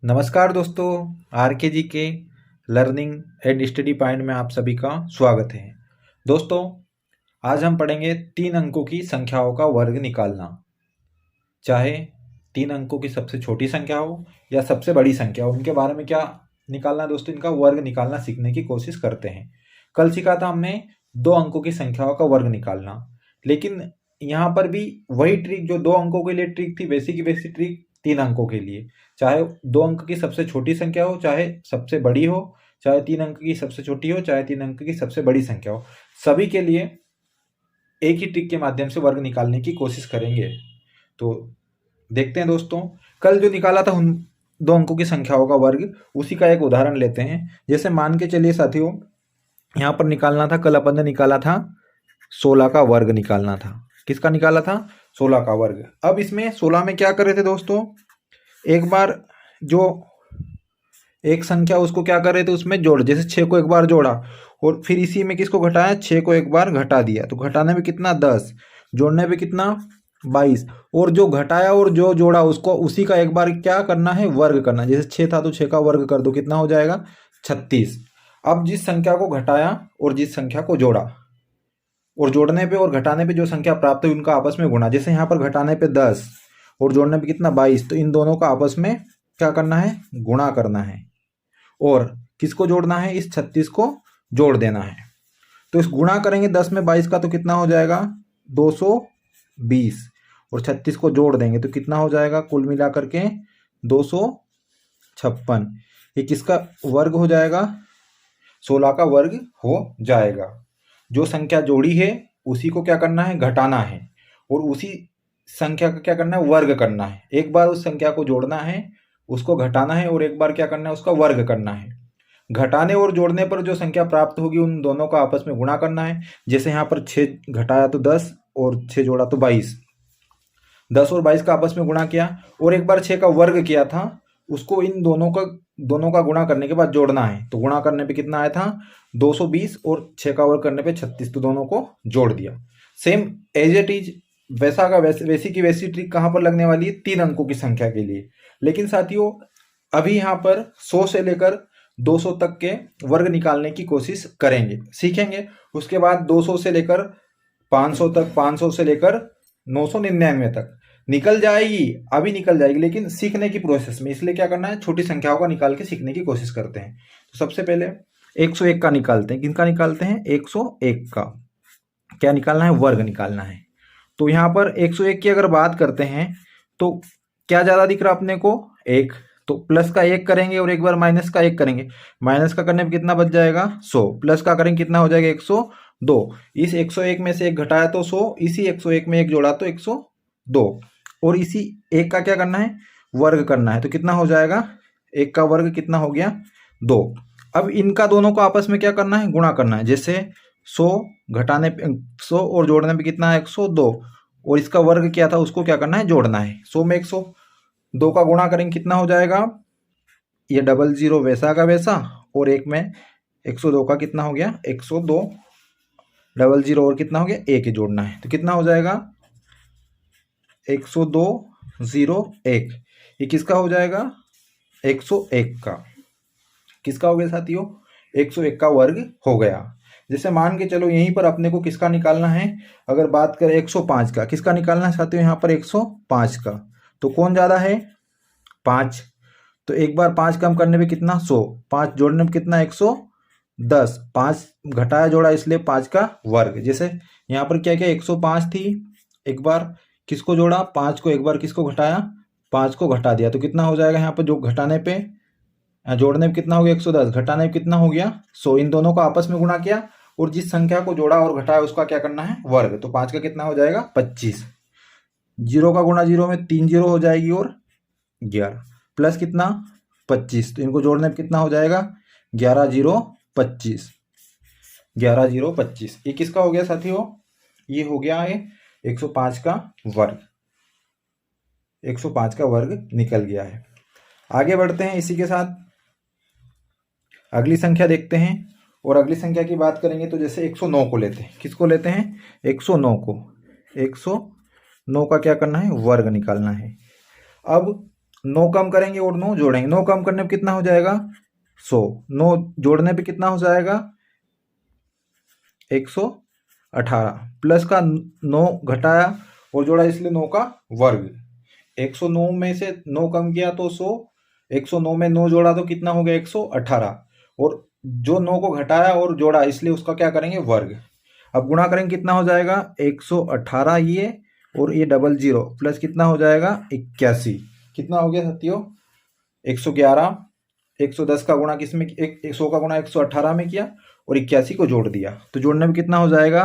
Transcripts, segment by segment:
नमस्कार दोस्तों, आरके जी के लर्निंग एंड स्टडी पॉइंट में आप सभी का स्वागत है। दोस्तों, आज हम पढ़ेंगे 3 अंकों की संख्याओं का वर्ग निकालना। चाहे 3 अंकों की सबसे छोटी संख्या हो या सबसे बड़ी संख्या हो, उनके बारे में क्या निकालना है दोस्तों, इनका वर्ग निकालना सीखने की कोशिश करते हैं। कल सीखा था हमने 2 अंकों की संख्याओं का वर्ग निकालना, लेकिन यहाँ पर भी वही ट्रिक जो 2 अंकों के लिए ट्रिक थी, वैसी की वैसी ट्रिक 3 अंकों के लिए। चाहे 2 अंक की सबसे छोटी संख्या हो, चाहे सबसे बड़ी हो, चाहे 3 अंक की सबसे छोटी हो, चाहे 3 अंक की सबसे बड़ी संख्या हो, सभी के लिए एक ही ट्रिक के माध्यम से वर्ग निकालने की कोशिश करेंगे। तो देखते हैं दोस्तों, कल जो निकाला था उन 2 अंकों की संख्याओं का वर्ग, उसी का एक उदाहरण लेते हैं। जैसे मान के चलिए साथियों, यहाँ पर निकालना था, कल अपन ने निकाला था 16 का वर्ग निकालना था। किसका निकाला था? 16 का वर्ग। अब इसमें 16 में क्या कर रहे थे दोस्तों, एक बार जो एक संख्या उसको क्या कर रहे थे, उसमें जोड़, जैसे 6 को एक बार जोड़ा और फिर इसी में किसको घटाया, 6 को एक बार घटा दिया, तो घटाने में कितना 10, जोड़ने में कितना 22, और जो घटाया और जो जोड़ा उसको उसी का एक बार क्या करना है, वर्ग करना। जैसे 6 था तो 6 का वर्ग कर दो, कितना हो जाएगा 36। अब जिस संख्या को घटाया और जिस संख्या को जोड़ा, और जोड़ने पे और घटाने पे जो संख्या प्राप्त हुई उनका आपस में गुणा। जैसे यहाँ पर घटाने पे 10 और जोड़ने पे कितना 22, तो इन दोनों का आपस में क्या करना है, गुणा करना है। और किसको जोड़ना है, इस 36 को जोड़ देना है। तो इस गुणा करेंगे 10 में 22 का, तो कितना हो जाएगा 220, और 36 को जोड़ देंगे तो कितना हो जाएगा, कुल मिला करके 256। ये किसका वर्ग हो जाएगा, 16 का वर्ग हो जाएगा। जो संख्या जोड़ी है उसी को क्या करना है, घटाना है, और उसी संख्या का क्या करना है, वर्ग करना है। एक बार उस संख्या को जोड़ना है, उसको घटाना है, और एक बार क्या करना है, उसका वर्ग करना है। घटाने और जोड़ने पर जो संख्या प्राप्त होगी उन दोनों का आपस में गुणा करना है। जैसे यहाँ पर 6 घटाया तो 10 और 6 जोड़ा तो 22, 10 और 22 का आपस में गुणा किया, और एक बार 6 का वर्ग किया था, उसको इन दोनों का गुणा करने के बाद जोड़ना है। तो गुणा करने पे कितना आया था 220, और 6 का वर्ग करने पे 36, तो दोनों को जोड़ दिया। सेम एज इट इज वैसा का वैसी की वैसी ट्रिक कहाँ पर लगने वाली है, 3 अंकों की संख्या के लिए। लेकिन साथियों, अभी यहाँ पर 100 से लेकर 200 तक के वर्ग निकालने की कोशिश करेंगे, सीखेंगे। उसके बाद 200 से लेकर 500 तक, 500 से लेकर 999 तक निकल जाएगी, अभी निकल जाएगी, लेकिन सीखने की प्रोसेस में। इसलिए क्या करना है, छोटी संख्याओं का निकाल के सीखने की कोशिश करते हैं। तो सबसे पहले 101 का निकालते हैं। किनका निकालते हैं, 101 का। क्या निकालना है, वर्ग निकालना है। तो यहाँ पर 101 की अगर बात करते हैं तो क्या ज़्यादा दिख रहा अपने को, 1, तो प्लस का 1 करेंगे और एक बार माइनस का 1 करेंगे। माइनस का करने पर कितना बच जाएगा 100, प्लस का करेंगे कितना हो जाएगा 102। इस 101 में से 1 घटाया तो 100, इसी 101 में 1 जोड़ा तो 102, और इसी 1 का क्या करना है, वर्ग करना है। तो कितना हो जाएगा, 1 का वर्ग कितना हो गया 2। अब इनका दोनों को आपस में क्या करना है, गुणा करना है। जैसे 100 घटाने पे 100 और जोड़ने पे कितना है 102, और इसका वर्ग क्या था उसको क्या करना है, जोड़ना है। 100 में 102 का गुणा करेंगे कितना हो जाएगा, ये 00 वैसा का वैसा, और एक में 102 का कितना हो गया 102, 00 और कितना हो गया 1 ही जोड़ना है। तो कितना हो जाएगा 10201, ये किसका हो जाएगा 101 का। किसका हो गया साथियों, 101 का वर्ग हो गया। जैसे मान के चलो यहीं पर अपने को किसका निकालना है, अगर बात करें 105 का, किसका निकालना है साथियों, यहाँ पर 105 का। तो कौन ज़्यादा है, 5। तो एक बार 5 कम करने पे कितना 100, 5 जोड़ने पे कितना 110, 5 घटाया जोड़ा इसलिए 5 का वर्ग। जैसे यहाँ पर क्या क्या 105 थी, एक बार किसको जोड़ा 5 को, एक बार किसको घटाया 5 को घटा दिया, तो कितना हो जाएगा यहाँ पर, जो घटाने पे जोड़ने पे कितना हो गया 110, घटाने पे कितना हो गया 100। इन दोनों को आपस में गुणा किया और जिस संख्या को जोड़ा और घटाया उसका क्या करना है, वर्ग। तो 5 का कितना हो जाएगा 25, 0 का गुणा 0 में 3 0 हो जाएगी, और 11 प्लस कितना 25, तो इनको जोड़ने पे कितना हो जाएगा 11 0 25, 11 0 25। ये किसका हो गया साथियों, ये हो गया है 105 का वर्ग। 105 का वर्ग निकल गया है। आगे बढ़ते हैं, इसी के साथ अगली संख्या देखते हैं। और अगली संख्या की बात करेंगे तो जैसे 109 को लेते हैं। किसको लेते हैं, 109 को। 109 का क्या करना है, वर्ग निकालना है। अब 9 कम करेंगे और 9 जोड़ेंगे, 9 कम करने पे कितना हो जाएगा 100, 9 जोड़ने पे कितना हो जाएगा 118, प्लस का 9 घटाया और जोड़ा इसलिए 9 का वर्ग। 109 में से 9 कम किया तो 100, 109 में 9 जोड़ा तो कितना हो गया 118, और जो 9 को घटाया और जोड़ा इसलिए उसका क्या करेंगे वर्ग। अब गुणा करेंगे कितना हो जाएगा 118 ये और ये डबल जीरो प्लस कितना हो जाएगा 81, कितना हो गया साथियों 111। 110 का गुणा किस में 100 का गुणा 118 में किया और 81 को जोड़ दिया, तो जोड़ने में कितना हो जाएगा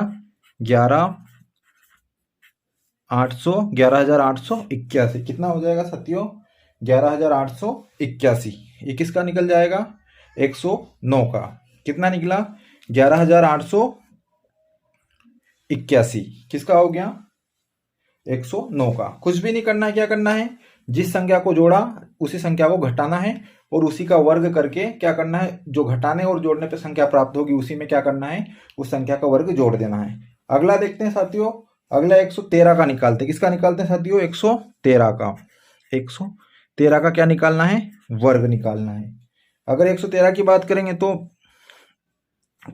11,881, कितना हो जाएगा साथियों 11,881। ये किसका निकल जाएगा 109 का, कितना निकला 11,881, किसका हो गया 109 का। कुछ भी नहीं करना है, क्या करना है जिस संख्या को जोड़ा उसी संख्या को घटाना है और उसी का वर्ग करके क्या करना है, जो घटाने और जोड़ने पे संख्या प्राप्त होगी उसी में क्या करना है उस संख्या का वर्ग जोड़ देना है। अगला देखते हैं साथियों, अगला 113 का निकालते हैं। किसका निकालते हैं साथियों 113 का। 113 का क्या निकालना है वर्ग निकालना है। अगर 113 की बात करेंगे तो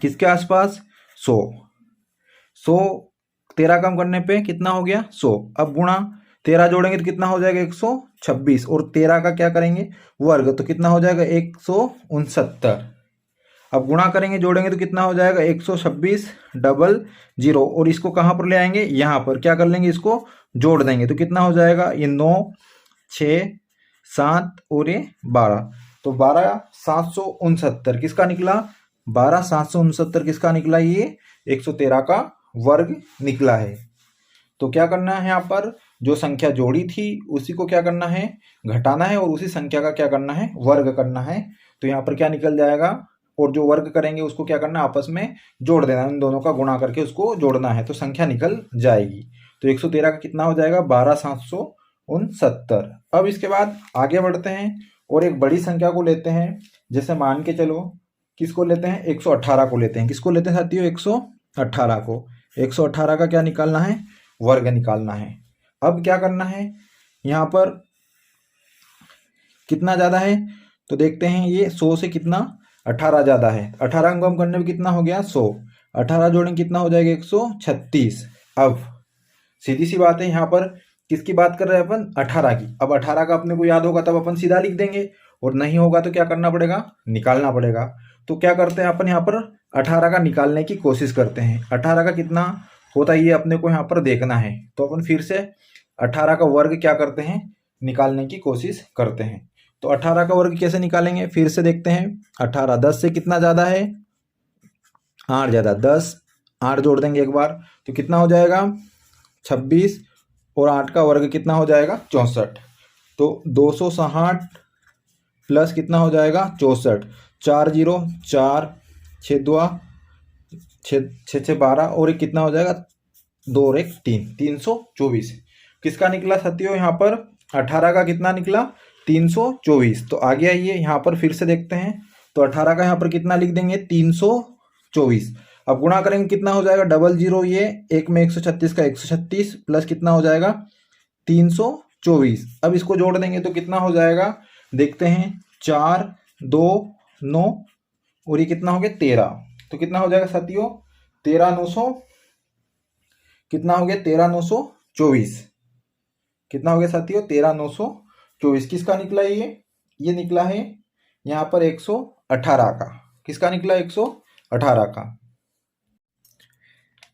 किसके आसपास 100, 13 कम करने पे कितना हो गया 100। अब गुणा 13 जोड़ेंगे तो कितना हो जाएगा 126 और 13 का क्या करेंगे वर्ग तो कितना हो जाएगा 169। अब गुणा करेंगे जोड़ेंगे तो कितना हो जाएगा 126 डबल जीरो और इसको कहाँ पर ले आएंगे यहाँ पर, क्या कर लेंगे इसको जोड़ देंगे तो कितना हो जाएगा ये 9 6 7 और ये 12, तो 12,769 किसका निकला 12,769 किसका निकला, ये 113 का वर्ग निकला है। तो क्या करना है यहाँ पर जो संख्या जोड़ी थी उसी को क्या करना है घटाना है और उसी संख्या का क्या करना है वर्ग करना है। तो यहाँ पर क्या निकल जाएगा और जो वर्ग करेंगे उसको क्या करना है आपस में जोड़ देना है, इन दोनों का गुणा करके उसको जोड़ना है तो संख्या निकल जाएगी। तो 113 का कितना हो जाएगा 12,769। अब इसके बाद आगे बढ़ते हैं और एक बड़ी संख्या को लेते हैं, जैसे मान के चलो किसको लेते हैं 118 को लेते हैं। किसको लेते हैं साथियों 118 को। 118 का क्या निकालना है वर्ग निकालना है। अब क्या करना है यहाँ पर कितना ज़्यादा है तो देखते हैं, ये 100 से कितना 18 ज़्यादा है। 18 को कम करने में कितना हो गया 100, 18 जोड़ेंगे कितना हो जाएगा 136। अब सीधी सी बात है यहाँ पर किसकी बात कर रहे हैं अपन 18 की। अब 18 का अपने को याद होगा तब अपन सीधा लिख देंगे और नहीं होगा तो क्या करना पड़ेगा निकालना पड़ेगा। तो क्या करते हैं अपन यहाँ पर 18 का निकालने की कोशिश करते हैं। 18 का कितना होता है ये अपने को यहाँ पर देखना है, तो अपन फिर से 18 का वर्ग क्या करते हैं निकालने की कोशिश करते हैं। तो 18 का वर्ग कैसे निकालेंगे फिर से देखते हैं। 18 10 से कितना ज़्यादा है 8 ज़्यादा, 10 8 जोड़ देंगे एक बार तो कितना हो जाएगा 26 और 8 का वर्ग कितना हो जाएगा 64। तो 260 प्लस कितना हो जाएगा 64, 4 0 4 6 2 6 6 12 और एक कितना हो जाएगा 2 और 1 3, 324 किसका निकला साथियों यहाँ पर 18 का कितना निकला 324। तो आगे आइए यहाँ पर फिर से देखते हैं। तो 18 का यहाँ पर कितना लिख देंगे 324। अब गुणा करेंगे कितना हो जाएगा डबल जीरो, ये एक में 136 का 136 प्लस कितना हो जाएगा 324। अब इसको जोड़ देंगे तो कितना हो जाएगा देखते हैं 4 2 9 और ये कितना हो गया 13, तो कितना हो जाएगा साथियों 13,900, कितना हो गया 13,924, कितना हो गया साथियों 13,924। किसका निकला ये निकला है यहाँ पर 118 का। किसका निकला 118 का।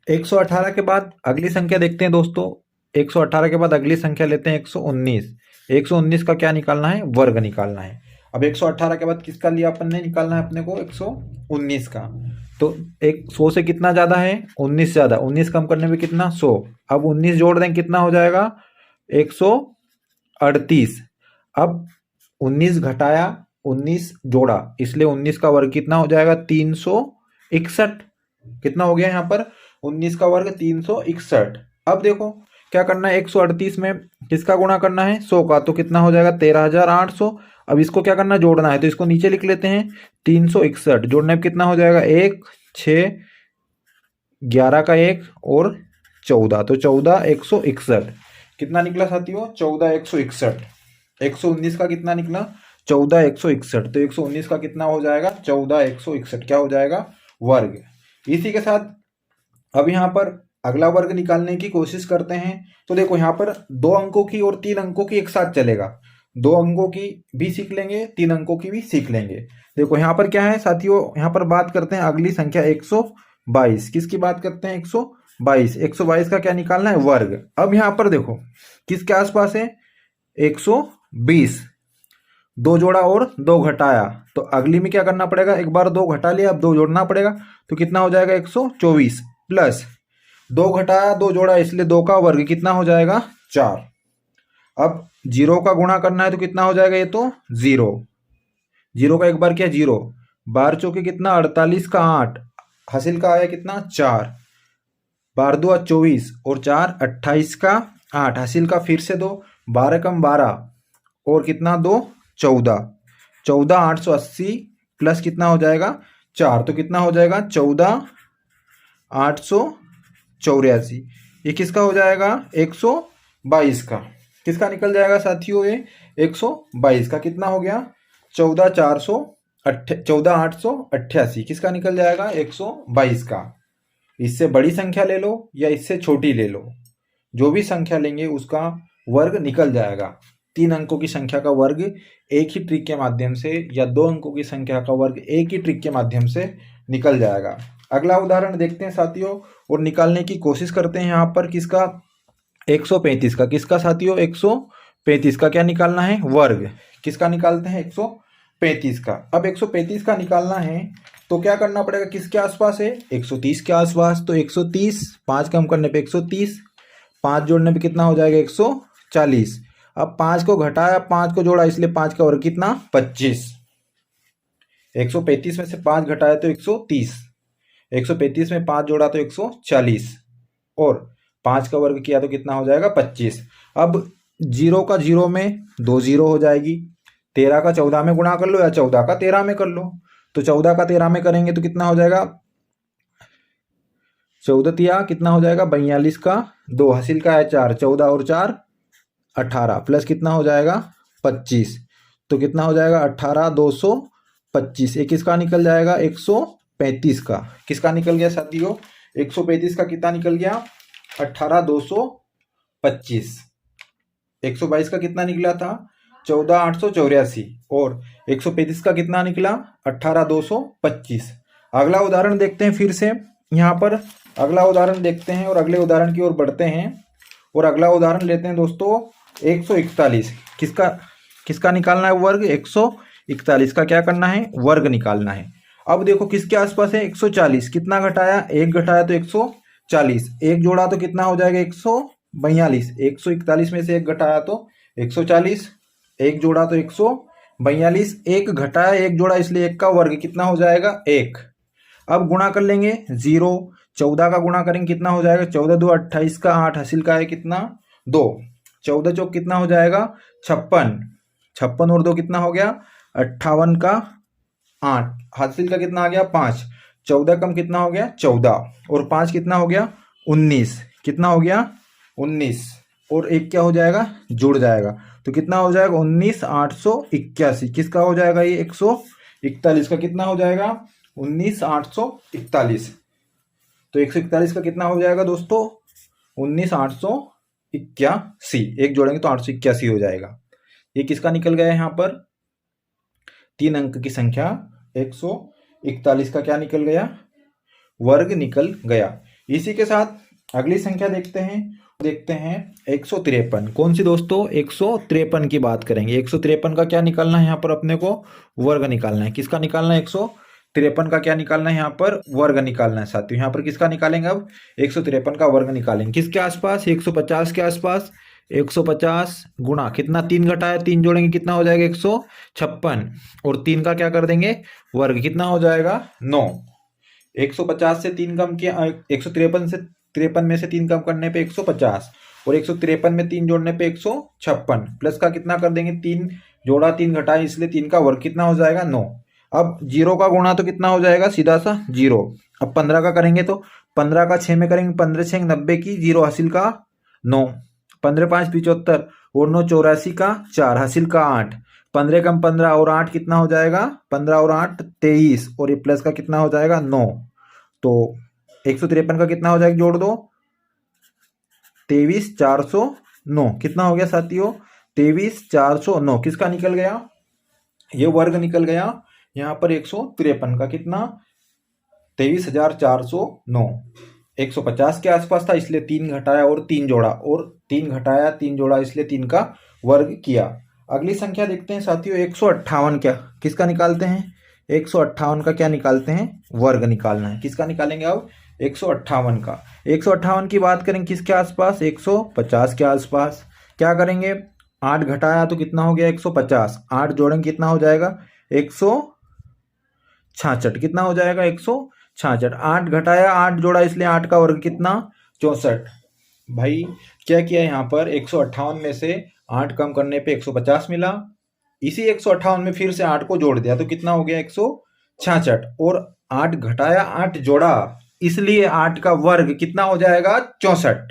118 के बाद अगली संख्या देखते हैं दोस्तों। 118 के बाद अगली संख्या लेते हैं 119। 119 का क्या निकालना है वर्ग निकालना है। अब 118 के बाद किसका लिया अपन ने निकालना है अपने को 119 का। तो 100 से कितना ज़्यादा है 19 ज़्यादा, 19 कम करने में कितना 100। अब 19 जोड़ दें कितना हो जाएगा 138। अब 19 घटाया 19 जोड़ा इसलिए 19 का वर्ग कितना हो जाएगा 361। कितना हो गया यहाँ पर 19 का वर्ग 361। अब देखो क्या करना है 138 में किसका गुणा करना है 100 का, तो कितना हो जाएगा 13,800। अब इसको क्या करना जोड़ना है तो इसको नीचे लिख लेते हैं 361 जोड़ने में कितना हो जाएगा 1 6 11 का 1 और 14, तो 14 161 कितना निकला साथियों 14 161। 119 का कितना निकला 14,161। तो 119 का कितना हो जाएगा 14,161 क्या हो जाएगा वर्ग। इसी के साथ अब यहाँ पर अगला वर्ग निकालने की कोशिश करते हैं। तो देखो यहाँ पर 2 अंकों की और 3 अंकों की एक साथ चलेगा, 2 अंकों की भी सीख लेंगे 3 अंकों की भी सीख लेंगे। देखो यहाँ पर क्या है साथियों, यहाँ पर बात करते हैं अगली संख्या 122। किसकी बात करते हैं 122। 122 का क्या निकालना है वर्ग। अब यहाँ पर देखो किसके आसपास है 120, 2 जोड़ा और 2 घटाया, तो अगली में क्या करना पड़ेगा, एक बार 2 घटा लिया अब 2 जोड़ना पड़ेगा, तो कितना हो जाएगा 124 प्लस 2 घटाया 2 जोड़ा इसलिए 2 का वर्ग कितना हो जाएगा 4। अब 0 का गुणा करना है तो कितना हो जाएगा, ये तो 0, 0 का एक बार क्या 0, 12 चौके कितना 48 का 8, हासिल का आया कितना 4, 12 दूआ 24 और 4 28 का 8, हासिल का फिर से 2, 12 कम 12 और कितना 2 14, 14,880 प्लस कितना हो जाएगा 4, तो कितना हो जाएगा 14,884। ये किसका हो जाएगा 122 का। किसका निकल जाएगा साथियों ये 122 का कितना हो गया 14,888। किसका निकल जाएगा 122 का। इससे बड़ी संख्या ले लो या इससे छोटी ले लो, जो भी संख्या लेंगे उसका वर्ग निकल जाएगा। 3 अंकों की संख्या का वर्ग एक ही ट्रिक के माध्यम से या 2 अंकों की संख्या का वर्ग एक ही ट्रिक के माध्यम से निकल जाएगा। अगला उदाहरण देखते हैं साथियों और निकालने की कोशिश करते हैं। यहाँ पर किसका 135 का। किसका साथियों 135 का क्या निकालना है वर्ग। किसका निकालते हैं 135 का। अब 135 का निकालना है तो क्या करना पड़ेगा, किसके आसपास है 130 के आसपास। तो 130 5 कम करने पे 130, 5 जोड़ने पे कितना हो जाएगा 140। अब 5 को घटाया 5 को जोड़ा इसलिए 5 का वर्ग कितना 25। 135 में से 5 घटाया तो 130, 135 में 5 जोड़ा तो 140 और 5 का वर्ग किया तो कितना हो जाएगा 25। अब 0 का 0 में 2 0 हो जाएगी, 13 का 14 में गुणा कर लो या 14 का 13 में कर लो। तो 14 का 13 में करेंगे तो कितना हो जाएगा 14 तिया कितना हो जाएगा 42 का 2, हासिल का है 4, 14 और 4 18 प्लस कितना हो जाएगा 25। तो कितना हो जाएगा 18,225। ये किसका निकल जाएगा 135 का। किसका निकल गया साथियों 135 का कितना निकल गया 18,225। 122 का कितना निकला था 14,884 और 135 का कितना निकला 18,225। अगला उदाहरण देखते हैं फिर से। यहाँ पर अगला उदाहरण देखते हैं और अगले उदाहरण की ओर बढ़ते हैं और अगला उदाहरण लेते हैं दोस्तों 141। किसका निकालना है वर्ग 141 का क्या करना है वर्ग निकालना है। अब देखो किसके आसपास है 140, कितना घटाया 1 घटाया तो 140, 1 जोड़ा तो कितना हो जाएगा 142, 141 में से 1 घटाया तो 140, 1 जोड़ा तो 142, 1 घटाया 1 जोड़ा इसलिए 1 का वर्ग कितना हो जाएगा 1। अब गुणा कर लेंगे 0, 14 का गुणा करेंगे कितना हो जाएगा 14 2 28 का 8, हासिल का है कितना 2, 14 चौक कितना हो जाएगा 56, 56 और 2 कितना हो गया 58 का 8, हासिल का कितना आ गया 5, 14 कम कितना हो गया 14 और 5 कितना हो गया 19, कितना हो गया 19 और 1 क्या हो जाएगा जुड़ जाएगा तो कितना हो जाएगा 19,881। किसका हो जाएगा ये 141 का कितना हो जाएगा 19,841। तो 141 का कितना हो जाएगा दोस्तों 19,881। एक जोड़ेंगे तो 881 हो जाएगा। ये किसका निकल गया यहाँ पर 3 अंक की संख्या 141 का क्या निकल गया वर्ग निकल गया। इसी के साथ अगली संख्या देखते हैं 153। कौन सी दोस्तों 153 की बात करेंगे। 153 का क्या निकालना है यहाँ पर अपने को वर्ग निकालना है। किसका निकालना है 153 का क्या निकालना है यहाँ पर वर्ग निकालना है साथियों। यहाँ पर किसका निकालेंगे अब 153 का वर्ग निकालेंगे किसके आसपास 150 के आसपास। 150 गुणा कितना 3 घटाया 3 जोड़ेंगे कितना हो जाएगा 156 और 3 का क्या कर देंगे वर्ग कितना हो जाएगा 9। 150 से 3 कम किया 153 से 53 में से 3 कम करने पे 150 और 153 में 3 जोड़ने पे 156 प्लस का कितना कर देंगे 3 जोड़ा 3 घटाए इसलिए 3 का वर्ग कितना हो जाएगा 9। अब 0 का गुणा तो कितना हो जाएगा सीधा सा 0। अब 15 का करेंगे तो 15 का 6 में करेंगे 15 6 90 की 0 हासिल का 9, 15 5 75 और 9 84 का 4, हासिल का 8, 15 कम 15 और 8 कितना हो जाएगा, 15 और 8 23, और ये प्लस का कितना हो जाएगा 9। तो 153 का कितना हो जाएगा, जोड़ दो, 23,409 कितना हो गया साथियों, 23,409 किसका निकल गया, ये वर्ग निकल गया यहाँ पर 153 का कितना, 23,409। 150 के आसपास था इसलिए 3 घटाया और 3 जोड़ा, और 3 घटाया 3 जोड़ा इसलिए 3 का वर्ग किया। अगली संख्या देखते हैं साथियों 158, क्या किसका निकालते हैं, 158 का क्या निकालते हैं, वर्ग निकालना है। किसका निकालेंगे अब, 158 का। 158 की बात करें किसके आसपास, 150 के आसपास। क्या करेंगे, 8 घटाया तो कितना हो गया 150, 8 जोड़ेंगे कितना हो जाएगा 166, कितना हो जाएगा 166। 8 घटाया 8 जोड़ा इसलिए 8 का वर्ग कितना 64। भाई क्या किया यहाँ पर, 158 में से 8 कम करने पे 150 मिला, इसी 158 में फिर से 8 को जोड़ दिया तो कितना हो गया 166, और 8 घटाया 8 जोड़ा इसलिए 8 का वर्ग कितना हो जाएगा 64।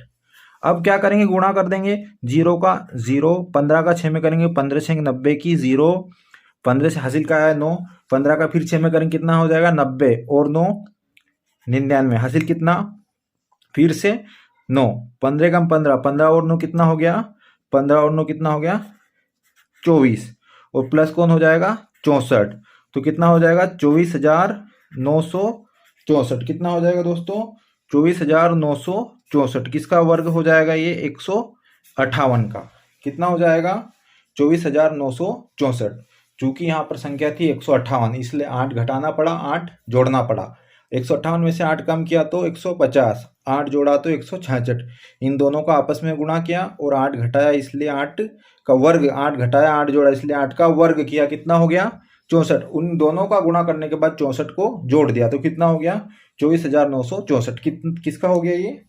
अब क्या करेंगे, गुणा कर देंगे, 0 का 0, 15 का 6 में करेंगे, 15 6 90 की 0, 15 से हासिल का है 9, 15 का फिर 6 में करेंगे कितना हो जाएगा 90, और 9 99, हासिल कितना फिर से 9, 15 कम 15, 15 और 9 कितना हो गया, 15 और 9 कितना हो गया 24, और प्लस कौन हो जाएगा 64, तो कितना हो जाएगा 24,964, कितना हो जाएगा दोस्तों 24,964। किसका वर्ग हो जाएगा ये 158 का, कितना हो जाएगा 24,964। चूंकि यहाँ पर संख्या थी 158 इसलिए 8 घटाना पड़ा 8 जोड़ना पड़ा, 158 में से 8 कम किया तो 150, 8 जोड़ा तो 166, इन दोनों का आपस में गुणा किया और 8 घटाया इसलिए 8 का वर्ग, 8 घटाया 8 जोड़ा इसलिए 8 का वर्ग किया, कितना हो गया 64। उन दोनों का गुणा करने के बाद 64 को जोड़ दिया तो कितना हो गया 24,964। किसका हो गया ये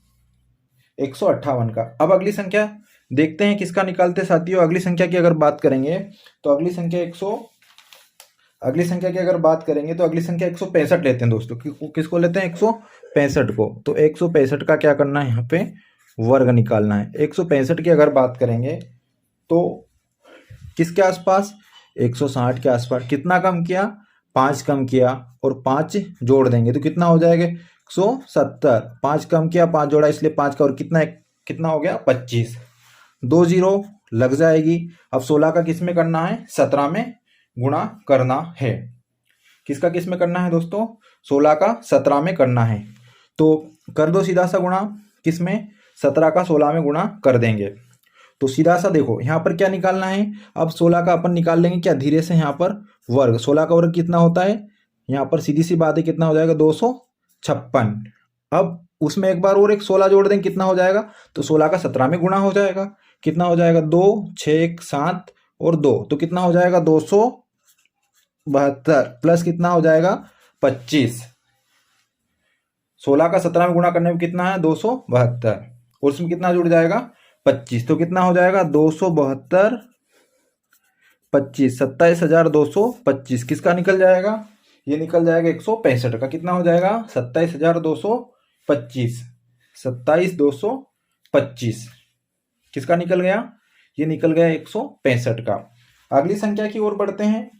158 का। अब अगली संख्या देखते हैं किसका निकालते साथियों। अगली संख्या की अगर बात करेंगे तो अगली संख्या की अगर बात करेंगे तो अगली संख्या 165 लेते हैं दोस्तों। किसको लेते हैं 165 को। तो 165 का क्या करना है, यहाँ पे वर्ग निकालना है। 165 की अगर बात करेंगे तो किसके आसपास 160 के आसपास। कितना कम किया 5 कम किया और 5 जोड़ देंगे तो कितना हो जाएगा 170। 5 कम किया 5 जोड़ा इसलिए 5 का और कितना हो गया 25। 2 0 लग जाएगी। अब 16 का किस में करना है 17 में गुणा करना है। किसका किस में करना है दोस्तों 16 का 17 में करना है। तो कर दो सीधा सा गुणा, किस में 17 का 16 में गुणा कर देंगे। तो सीधा सा देखो यहाँ पर क्या निकालना है। अब 16 का अपन निकाल लेंगे क्या धीरे से। यहाँ पर वर्ग 16 का वर्ग कितना होता है, यहाँ पर सीधी सी बात है कितना हो जाएगा 256। अब उसमें एक बार और एक 16 जोड़ देंगे कितना हो जाएगा, तो 16 का 17 में गुणा हो जाएगा। कितना हो जाएगा 2 6 7 और 2 तो कितना हो जाएगा 272 प्लस कितना हो जाएगा 25। 16 का 17 में गुणा करने में कितना है 272 और उसमें कितना जुड़ जाएगा 25 तो कितना हो जाएगा 272 25 27,225। किसका निकल जाएगा, ये निकल जाएगा 165 का। कितना हो जाएगा 27,225 27,225 किसका निकल गया, ये निकल गया 165 का। अगली संख्या की ओर बढ़ते हैं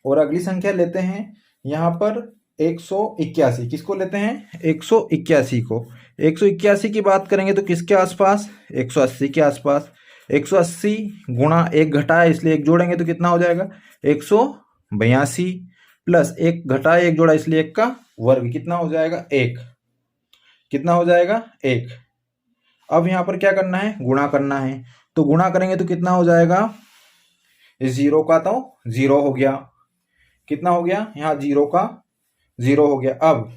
और अगली संख्या लेते हैं यहाँ पर 181। किसको लेते हैं 181 को। 181 की बात करेंगे तो किसके आसपास 180 के आसपास। 180 गुणा 1 घटाया इसलिए 1 जोड़ेंगे तो कितना हो जाएगा 182 प्लस 1 घटाया 1 जोड़ा इसलिए 1 का वर्ग कितना हो जाएगा 1। कितना हो जाएगा 1। अब यहाँ पर क्या करना है गुणा करना है। तो गुणा करेंगे तो कितना हो जाएगा 0 का तो 0 हो गया। कितना हो गया यहाँ 0 का 0 हो गया। अब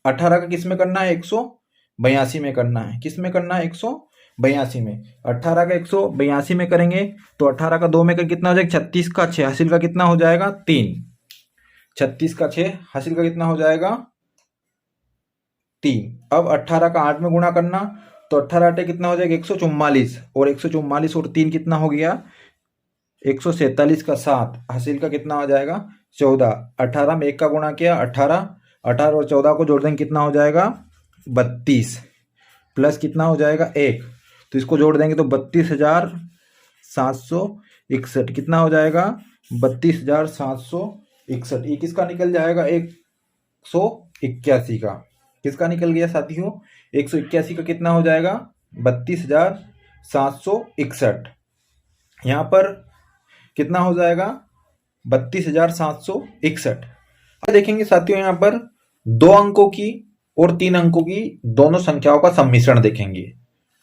18 का किस में करना है 182 में करना है। किस में करना है 182 में। 18 का 182 में करेंगे तो 18 का 2 में कर कितना हो जाएगा 36 का 6 हासिल का कितना हो जाएगा 3। 36 का 6 हासिल का कितना हो जाएगा 3। अब 18 का 8 में गुणा करना तो 18 8 कितना हो जाएगा 144 और 144 और 3 कितना हो गया 147 का 7 हासिल का कितना हो जाएगा 14। 18 में 1 का गुणा किया 18 और 14 को जोड़ देंगे कितना हो जाएगा 32 प्लस कितना हो जाएगा 1 तो इसको जोड़ देंगे तो 32,000 32,761 कितना हो जाएगा 32,761। ये किसका निकल जाएगा 181 का। किसका निकल गया साथियों 181 का कितना हो जाएगा 32,761। यहाँ पर कितना हो जाएगा 32,761। देखेंगे साथियों यहाँ पर 2 अंकों की और 3 अंकों की दोनों संख्याओं का सम्मिश्रण देखेंगे।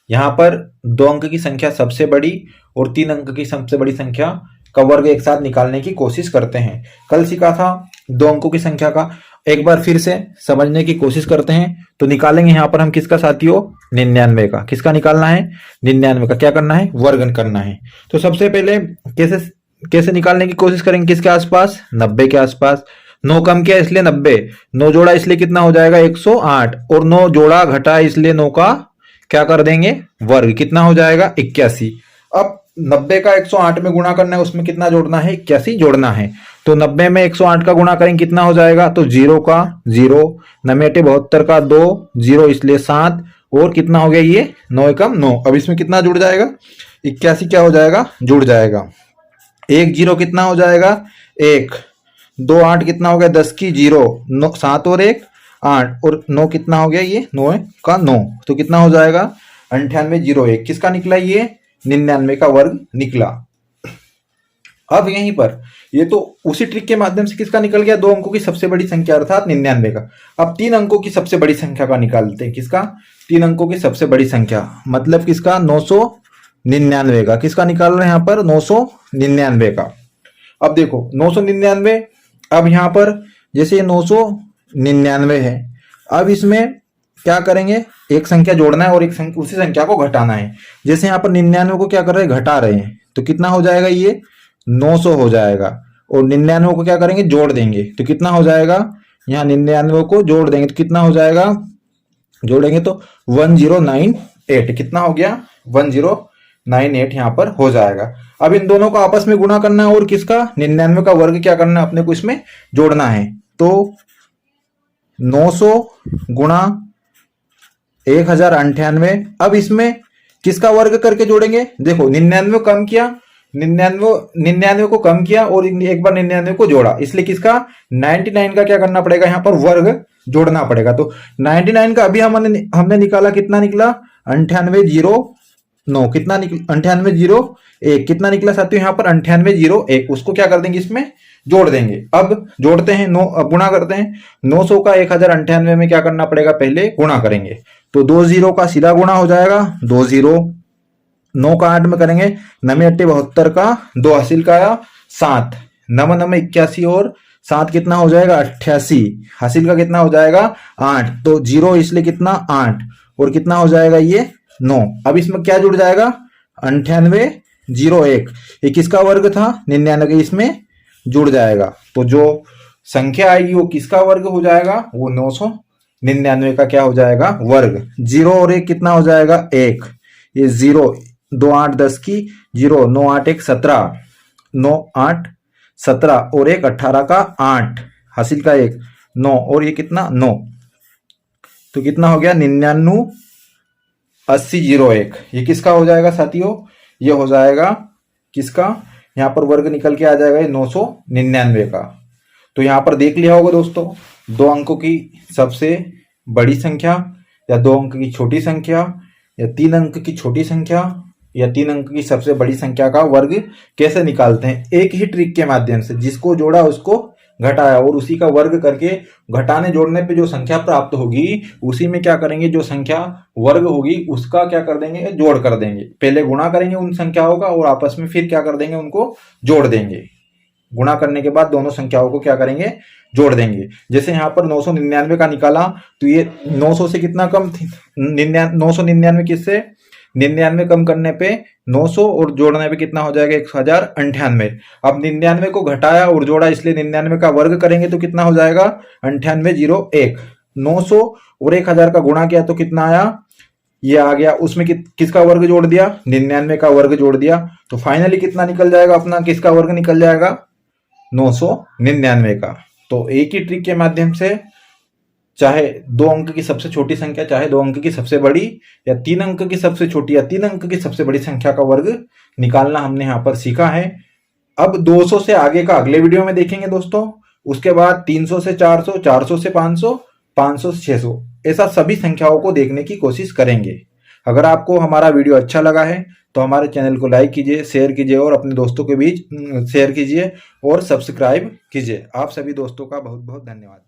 यहाँ पर 2 अंक की संख्या सबसे बड़ी और 3 अंक की सबसे बड़ी संख्या का वर्ग एक साथ निकालने की कोशिश करते हैं। कल सीखा था 2 अंकों की संख्या का, एक बार फिर से समझने की कोशिश करते हैं। तो निकालेंगे यहाँ पर हम किसका साथियों 99 का। किसका निकालना है 99 का। क्या करना है वर्ग करना है। तो सबसे पहले कैसे निकालने की कोशिश करेंगे किसके आसपास 90 के आसपास। 9 कम किया इसलिए 90, 9 जोड़ा इसलिए कितना हो जाएगा 108 और 9 जोड़ा घटा इसलिए 9 का क्या कर देंगे वर्ग। कितना हो जाएगा 81। अब 90 का 108 में गुणा करना है, उसमें कितना जोड़ना है 81 जोड़ना है। तो 90 में 108 का गुणा करेंगे कितना हो जाएगा तो 0 का 0, 9 का 2 0 इसलिए 7 और कितना हो गया ये 9 एकम 9। अब इसमें कितना जुड़ जाएगा 81 क्या हो जाएगा जुड़ जाएगा। 1 0 कितना हो जाएगा 1, 2 8 कितना हो गया 10 की 0, 7 और 1 8 और 9 कितना हो गया ये 9 का 9। तो कितना हो जाएगा 9801। किसका निकला ये 99 का वर्ग निकला। अब यहीं पर ये तो उसी ट्रिक के माध्यम से किसका निकल गया 2 अंकों की सबसे बड़ी संख्या अर्थात 99 का। अब 3 अंकों की सबसे बड़ी संख्या का निकालते हैं। किसका 3 अंकों की सबसे बड़ी संख्या मतलब किसका 999 का। किसका निकाल रहे हैं यहाँ पर 999 का। अब देखो 999, अब यहाँ पर जैसे 999 है, अब इसमें क्या करेंगे एक संख्या जोड़ना है और उसी संख्या को घटाना है। जैसे यहाँ पर 99 को क्या कर रहे हैं घटा रहे हैं तो कितना हो जाएगा ये 900 हो जाएगा और 99 को क्या करेंगे जोड़ देंगे तो कितना हो जाएगा यहाँ 99 को जोड़ देंगे तो कितना हो जाएगा जोड़ेंगे तो 1098। कितना हो गया 1098 यहाँ पर हो जाएगा। अब इन दोनों को आपस में गुणा करना है और किसका 99 का वर्ग क्या करना है अपने को इसमें जोड़ना है। तो 900 गुणा 1098। अब इसमें किसका वर्ग करके जोड़ेंगे देखो 99 कम किया 99 को कम किया और एक बार 99 को जोड़ा इसलिए किसका 99 का क्या करना पड़ेगा यहाँ पर वर्ग जोड़ना पड़ेगा। तो 99 का अभी हमने निकाला कितना निकला 9809। कितना निकला 9801। कितना निकला साथियों यहाँ पर 9801। उसको क्या कर देंगे इसमें जोड़ देंगे। अब जोड़ते हैं अब गुणा करते हैं 900 का 1098 में क्या करना पड़ेगा पहले गुणा करेंगे तो 2 0 का सीधा गुणा हो जाएगा 2 0। 9 का 8 में करेंगे 9 8 72 का 2 हासिल का आया 7, 9 9 81 और 7 कितना हो जाएगा 88, हासिल का कितना हो जाएगा 8। तो 0 इसलिए कितना 8 और कितना हो जाएगा ये 9। अब इसमें क्या जुड़ जाएगा 9801। ये किसका वर्ग था 99 इसमें जुड़ जाएगा। तो जो संख्या आएगी वो किसका वर्ग हो जाएगा वो 999 का क्या हो जाएगा वर्ग। 0 और 1 कितना हो जाएगा 1, ये 0 2 8 10 की 0, 9 8 1 17, 9 8 17 और 1 18 का 8, हासिल का 1 9 और ये कितना 9। तो कितना हो गया 998001। ये किसका हो जाएगा साथियों ये हो जाएगा किसका यहाँ पर वर्ग निकल के आ जाएगा 999 का। तो यहाँ पर देख लिया होगा दोस्तों 2 अंकों की सबसे बड़ी संख्या या 2 अंक की छोटी संख्या या 3 अंक की छोटी संख्या या 3 अंक की सबसे बड़ी संख्या का वर्ग कैसे निकालते हैं। एक ही ट्रिक के माध्यम से जिसको जोड़ा उसको घटाया और उसी का वर्ग करके घटाने जोड़ने पे जो संख्या प्राप्त होगी उसी में क्या करेंगे जो संख्या वर्ग होगी उसका क्या कर देंगे जोड़ कर देंगे। पहले गुणा करेंगे उन संख्याओं का और आपस में फिर क्या कर देंगे उनको जोड़ देंगे। गुणा करने के बाद दोनों संख्याओं को क्या करेंगे जोड़ देंगे। जैसे यहाँ पर 999 का निकाला तो ये 900 से कितना कम 999 किससे 99 कम करने पे 900 और जोड़ने पे कितना हो जाएगा 1098। अब 99 को घटाया और जोड़ा इसलिए 99 का वर्ग करेंगे तो कितना हो जाएगा 9801। 900 और 1000 का गुणा किया तो कितना आया ये आ गया। उसमें किसका वर्ग जोड़ दिया 99 का वर्ग जोड़ दिया। तो फाइनली कितना निकल जाएगा अपना किसका वर्ग निकल जाएगा 999 का। तो एक ही ट्रिक के माध्यम से चाहे 2 अंक की सबसे छोटी संख्या, चाहे 2 अंक की सबसे बड़ी, या 3 अंक की सबसे छोटी या 3 अंक की सबसे बड़ी संख्या का वर्ग निकालना हमने यहाँ पर सीखा है। अब 200 से आगे का अगले वीडियो में देखेंगे दोस्तों। उसके बाद 300 से 400, 400 से 500, 500 से 600, ऐसा सभी संख्याओं को देखने की कोशिश करेंगे। अगर आपको हमारा वीडियो अच्छा लगा है तो हमारे चैनल को लाइक कीजिए, शेयर कीजिए और अपने दोस्तों के बीच शेयर कीजिए और सब्सक्राइब कीजिए। आप सभी दोस्तों का बहुत बहुत धन्यवाद।